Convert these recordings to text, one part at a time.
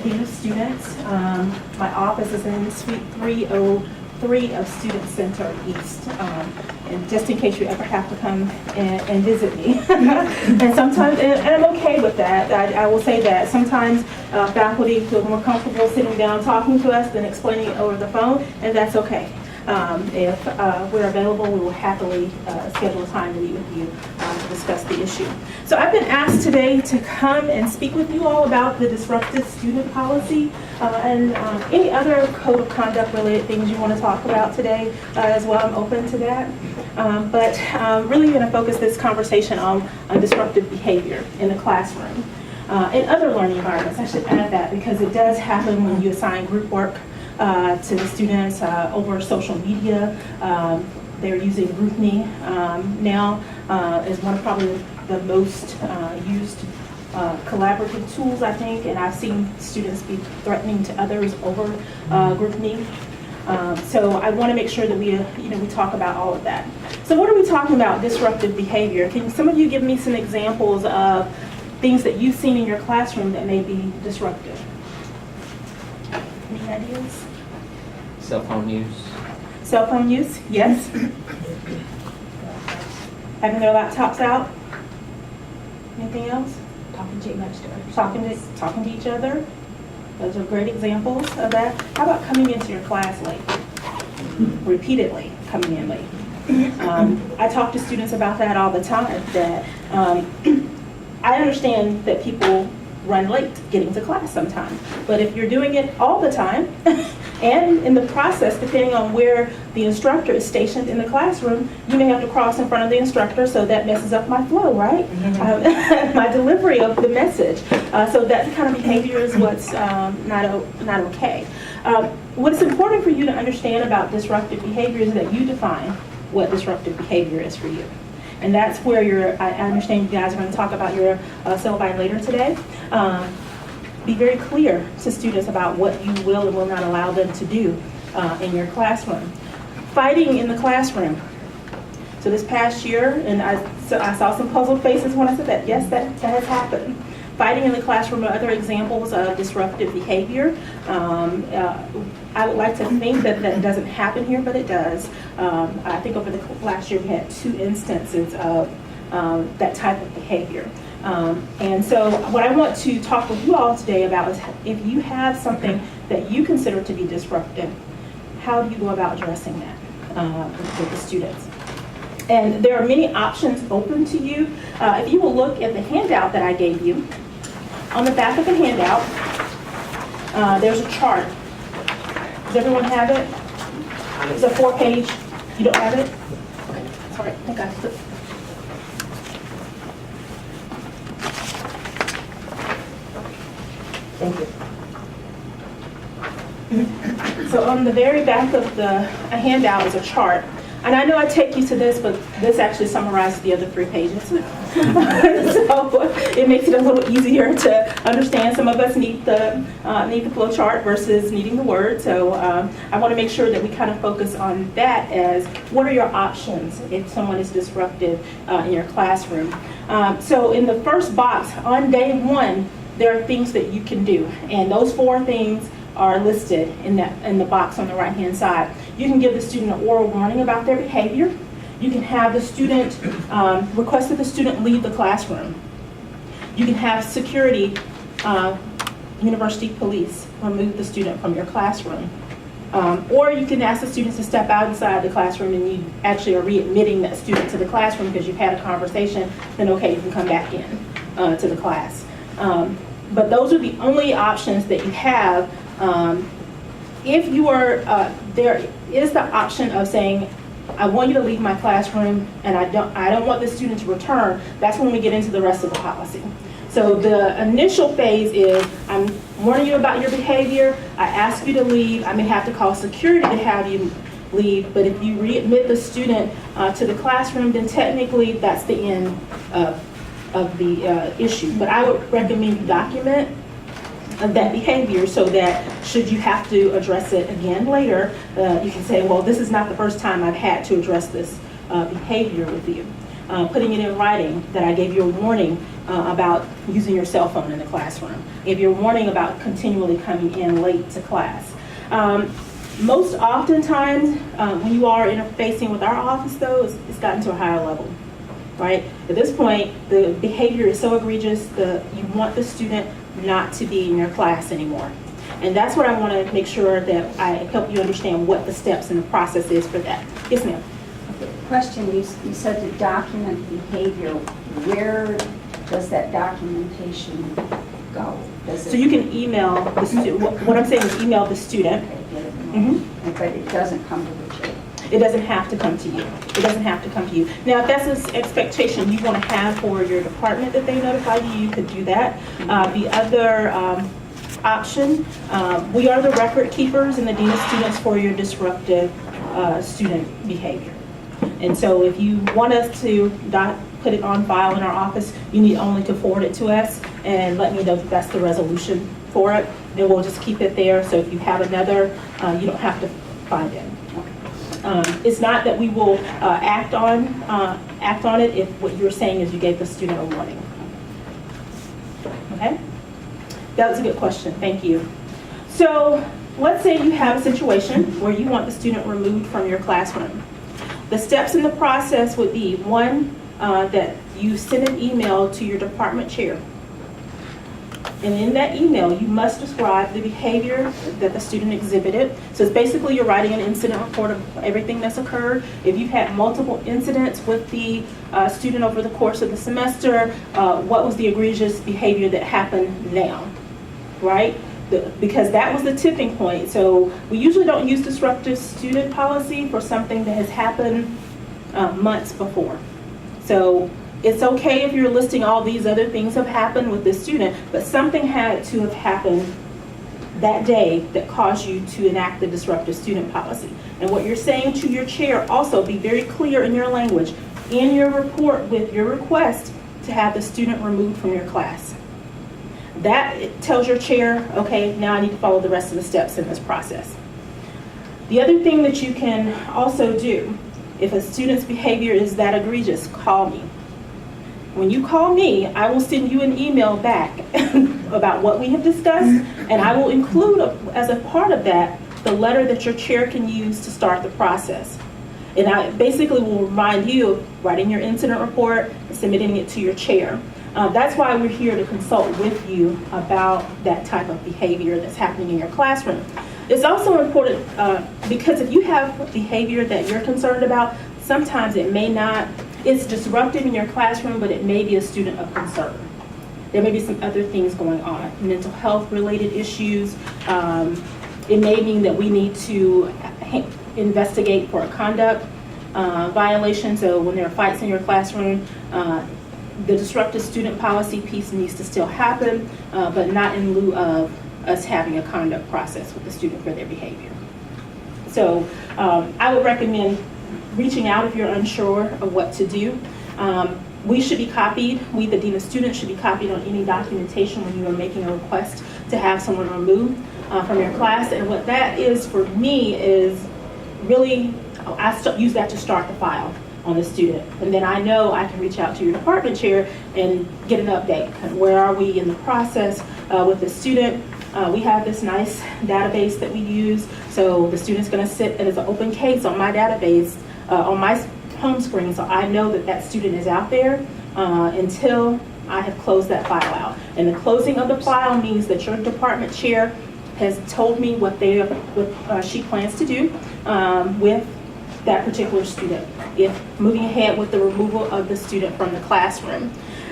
Dean of Students. My office is in Suite 303 of Student Center East. And just in case you ever have to come and visit me. And sometimes, and I'm okay with that. I will say that sometimes faculty feel more comfortable sitting down talking to us than explaining it over the phone, and that's okay. If we're available, we will happily schedule a time to meet with you to discuss the issue. So I've been asked today to come and speak with you all about the disruptive student policy and any other code of conduct related things you want to talk about today as well. I'm open to that. But really going to focus this conversation on disruptive behavior in the classroom. In other learning environments, I should add that because it does happen when you assign group work to the students over social media. They're using GroupMe now is one of probably the most used collaborative tools, I think, and I've seen students be threatening to others over GroupMe. So I want to make sure that we talk about all of that. So what are we talking about? Disruptive behavior. Can some of you give me some examples of things that you've seen in your classroom that may be disruptive? Any ideas? Cell phone use. Cell phone use, yes. Having their laptops out. Anything else? Talking too much to others. Talking to each other. Those are great examples of that. How about coming into your class late? Repeatedly coming in late. I talk to students about that all the time, that I understand that people run late getting to class sometimes. But if you're doing it all the time, and in the process, depending on where the instructor is stationed in the classroom, you may have to cross in front of the instructor, so that messes up my flow, right? My delivery of the message. So that kind of behavior is what's not okay. What is important for you to understand about disruptive behavior is that you define what disruptive behavior is for you. And that's where I understand you guys are going to talk about your syllabi later today. Be very clear to students about what you will and will not allow them to do in your classroom. Fighting in the classroom. So this past year, and I saw some puzzled faces when I said that. Yes, that has happened. Fighting in the classroom are other examples of disruptive behavior. I would like to think that that doesn't happen here, but it does. I think over the last year we had 2 instances of that type of behavior. And so what I want to talk with you all today about is if you have something that you consider to be disruptive, how do you go about addressing that with the students? And there are many options open to you. If you will look at the handout that I gave you, on the back of the handout, there's a chart. Does everyone have it? It's a 4-page. You don't have it? Okay. Sorry, I think I flipped. Thank you. So on the very back of the handout is a chart. And I know I take you to this, but this actually summarizes the other 3 pages. So it makes it a little easier to understand. Some of us need the flow chart versus needing the word. So I want to make sure that we kind of focus on that as what are your options if someone is disruptive in your classroom. So in the first box, on day 1, there are things that you can do. And those 4 things are listed in the box on the right-hand side. You can give the student an oral warning about their behavior. You can have the student, request that the student leave the classroom. You can have security, university police, remove the student from your classroom. Or you can ask the students to step outside the classroom and you actually are readmitting that student to the classroom because you've had a conversation, then okay, you can come back in to the class. But those are the only options that you have. If you are, there is the option of saying, I want you to leave my classroom and I don't want the student to return. That's when we get into the rest of the policy. So the initial phase is, I'm warning you about your behavior, I ask you to leave, I may have to call security to have you leave, but if you readmit the student to the classroom, then technically that's the end of the issue. But I would recommend you document that behavior so that should you have to address it again later, you can say, well, this is not the first time I've had to address this behavior with you. putting it in writing that I gave you a warning about using your cell phone in the classroom. Gave you a warning about continually coming in late to class. Most oftentimes, when you are interfacing with our office, though, it's gotten to a higher level, right? At this point, the behavior is so egregious that you want the student not to be in your class anymore. And that's what I want to make sure that I help you understand what the steps and the process is for that. Yes, ma'am. Question, you said to document behavior. Where does that documentation go? So you can email the student. What I'm saying is email the student. Okay, get it. Mm-hmm. But it doesn't come to the chair. It doesn't have to come to you. It doesn't have to come to you. Now, if that's an expectation you want to have for your department that they notify you, you could do that. The other option, we are the record keepers and the dean of students for your disruptive student behavior. And so if you want us to put it on file in our office, you need only to forward it to us and let me know that that's the resolution for it. And we'll just keep it there. So if you have another, you don't have to find it. It's not that we will act on it if what you're saying is you gave the student a warning. Okay? That was a good question. Thank you. So let's say you have a situation where you want the student removed from your classroom. The steps in the process would be, one, that you send an email to your department chair. And in that email, you must describe the behavior that the student exhibited. So it's basically you're writing an incident report of everything that's occurred. If you've had multiple incidents with the student over the course of the semester, what was the egregious behavior that happened now, right? Because that was the tipping point. So we usually don't use disruptive student policy for something that has happened months before. So it's okay if you're listing all these other things have happened with this student, but something had to have happened that day that caused you to enact the disruptive student policy. And what you're saying to your chair, also be very clear in your language, in your report with your request to have the student removed from your class. That tells your chair, okay, now I need to follow the rest of the steps in this process. The other thing that you can also do, if a student's behavior is that egregious, call me. When you call me, I will send you an email back about what we have discussed, and I will include, as a part of that, the letter that your chair can use to start the process. And I basically will remind you of writing your incident report and submitting it to your chair. That's why we're here to consult with you about that type of behavior that's happening in your classroom. It's also important because if you have behavior that you're concerned about, sometimes it may not, it's disruptive in your classroom, but it may be a student of concern. There may be some other things going on, mental health related issues. It may mean that we need to investigate for a conduct violation. So when there are fights in your classroom, the disruptive student policy piece needs to still happen, but not in lieu of us having a conduct process with the student for their behavior. So I would recommend reaching out if you're unsure of what to do. We should be copied, we the Dean of Students should be copied on any documentation when you are making a request to have someone removed from your class. And what that is for me is really, I use that to start the file on the student. And then I know I can reach out to your department chair and get an update. Where are we in the process with the student? We have this nice database that we use. So the student's gonna sit as an open case on my database, on my home screen, so I know that that student is out there until I have closed that file out. And the closing of the file means that your department chair has told me what she plans to do with that particular student, if moving ahead with the removal of the student from the classroom.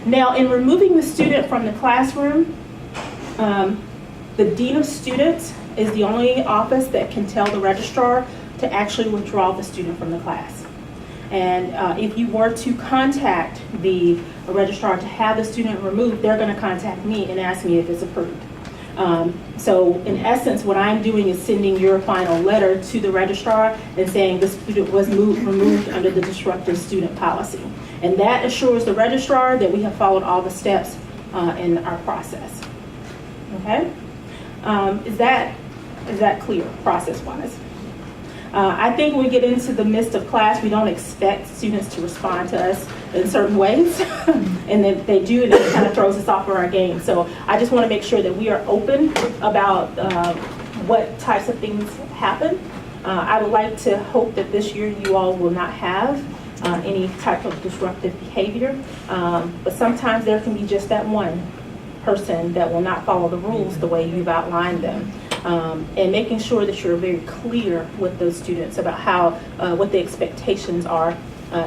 Now, in removing the student from the classroom, the Dean of Students is the only office that can tell the registrar to actually withdraw the student from the class. And if you were to contact the registrar to have the student removed, they're going to contact me and ask me if it's approved. So in essence, what I'm doing is sending your final letter to the registrar and saying the student was removed under the disruptive student policy. And that assures the registrar that we have followed all the steps in our process. Okay? Is that clear, process-wise? I think when we get into the midst of class, we don't expect students to respond to us in certain ways. And then they do, and it kind of throws us off of our game. So I just want to make sure that we are open about what types of things happen. I would like to hope that this year you all will not have any type of disruptive behavior. But sometimes there can be just that one person that will not follow the rules the way you've outlined them. And making sure that you're very clear with those students about how, what the expectations are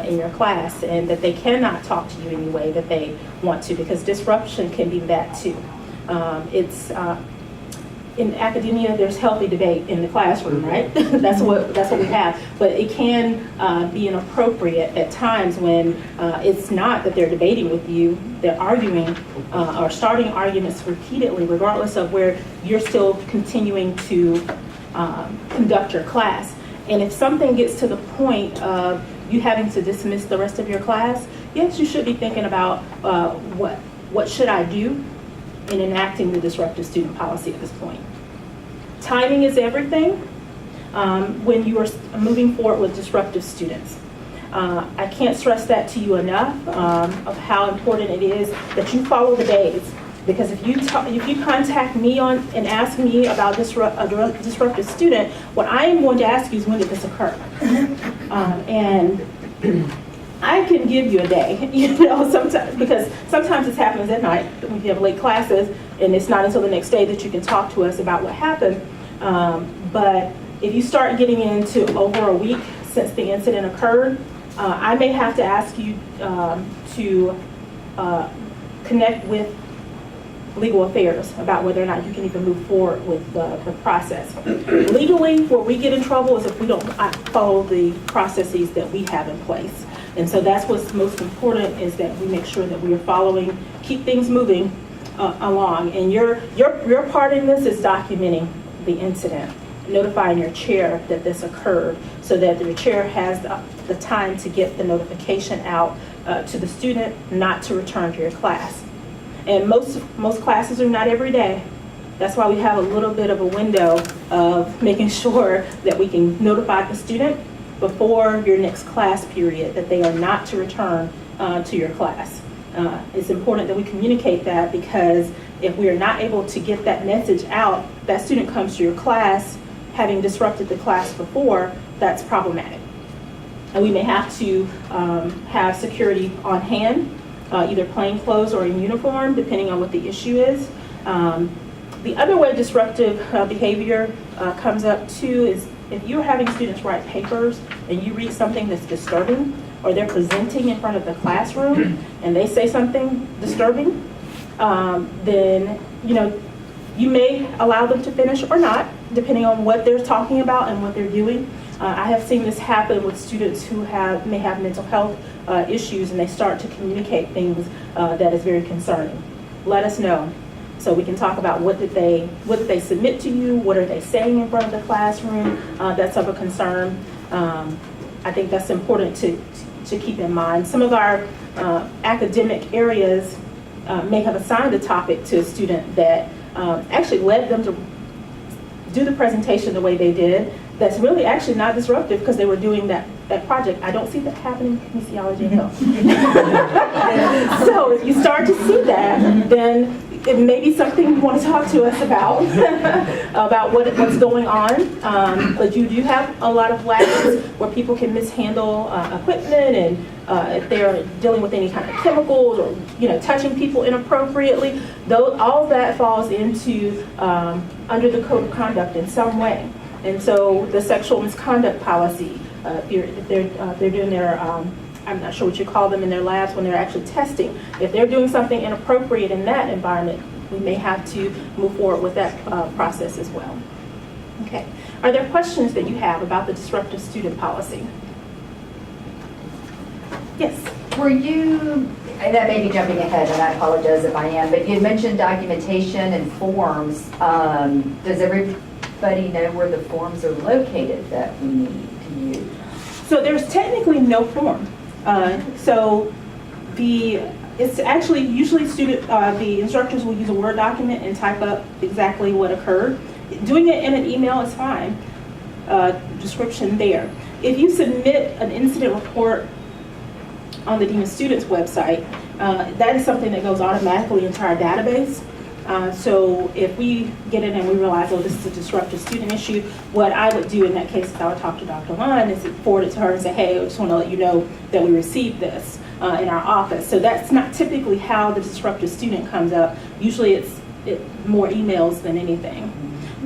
in your class, and that they cannot talk to you any way that they want to, because disruption can be that too. In academia, there's healthy debate in the classroom, right? that's what we have. But it can be inappropriate at times when it's not that they're debating with you, they're arguing or starting arguments repeatedly, regardless of where you're still continuing to conduct your class. And if something gets to the point of you having to dismiss the rest of your class, yes, you should be thinking about what should I do in enacting the disruptive student policy at this point. Timing is everything when you are moving forward with disruptive students. I can't stress that to you enough of how important it is that you follow the days. Because if you contact me and ask me about a disruptive student, what I am going to ask you is, when did this occur? And I can give you a day, sometimes, because sometimes this happens at night when you have late classes, and it's not until the next day that you can talk to us about what happened. But if you start getting into over a week since the incident occurred, I may have to ask you to connect with legal affairs about whether or not you can even move forward with the process. Legally, where we get in trouble is if we don't follow the processes that we have in place. And so that's what's most important, is that we make sure that we are following, keep things moving along. And your part in this is documenting the incident, notifying your chair that this occurred, so that your chair has the time to get the notification out to the student not to return to your class. And most classes are not every day. That's why we have a little bit of a window of making sure that we can notify the student before your next class period that they are not to return to your class. It's important that we communicate that, because if we are not able to get that message out, that student comes to your class having disrupted the class before, that's problematic. And we may have to have security on hand, either plain clothes or in uniform, depending on what the issue is. The other way disruptive behavior comes up too is if you're having students write papers and you read something that's disturbing, or they're presenting in front of the classroom and they say something disturbing, then you may allow them to finish or not, depending on what they're talking about and what they're doing. I have seen this happen with students who may have mental health issues, and they start to communicate things that is very concerning. Let us know, so we can talk about what did they submit to you, what are they saying in front of the classroom that's of a concern. I think that's important to keep in mind. Some of our academic areas may have assigned a topic to a student that actually led them to do the presentation the way they did. That's really actually not disruptive, because they were doing that project. I don't see that happening in kinesiology and health. So if you start to see that, then it may be something you want to talk to us about, about what's going on. But you do have a lot of labs where people can mishandle equipment, and if they're dealing with any kind of chemicals, or touching people inappropriately, all of that falls into under the code of conduct in some way. And so the sexual misconduct policy, if they're doing their, I'm not sure what you call them in their labs when they're actually testing. If they're doing something inappropriate in that environment, we may have to move forward with that process as well. Okay. Are there questions that you have about the disruptive student policy? Yes. Were you, and that may be jumping ahead, and I apologize if I am, but you had mentioned documentation and forms. Does everybody know where the forms are located that we need to use? So there's technically no form. It's actually usually the instructors will use a Word document and type up exactly what occurred. Doing it in an email is fine. description there. If you submit an incident report on the Dean of Students website, that is something that goes automatically into our database. So if we get it and we realize, oh, this is a disruptive student issue, what I would do in that case is I would talk to Dr. Lund and forward it to her and say, hey, I just want to let you know that we received this in our office. So that's not typically how the disruptive student comes up. Usually it's more emails than anything.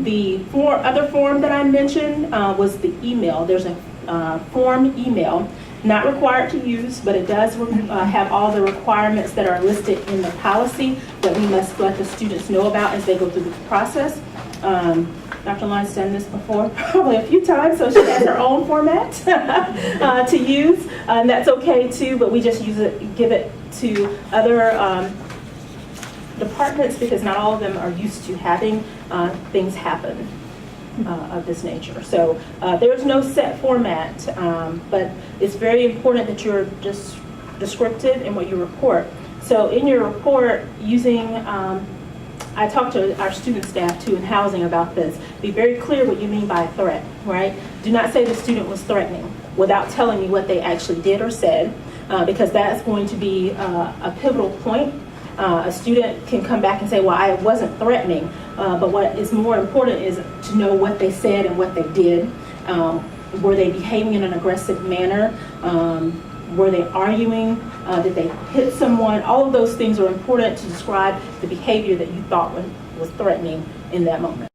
The other form that I mentioned was the email. There's a form email, not required to use, but it does have all the requirements that are listed in the policy that we must let the students know about as they go through the process. Dr. Lund's done this before, probably a few times, so she has her own format to use, and that's okay too, but we just give it to other departments because not all of them are used to having things happen of this nature. So there's no set format, but it's very important that you're just descriptive in what you report. So in your report, using, I talked to our student staff too in housing about this. Be very clear what you mean by a threat, right? Do not say the student was threatening without telling me what they actually did or said, because that's going to be a pivotal point. A student can come back and say, well, I wasn't threatening, but what is more important is to know what they said and what they did. Were they behaving in an aggressive manner? Were they arguing? Did they hit someone? All of those things are important to describe the behavior that you thought was threatening in that moment.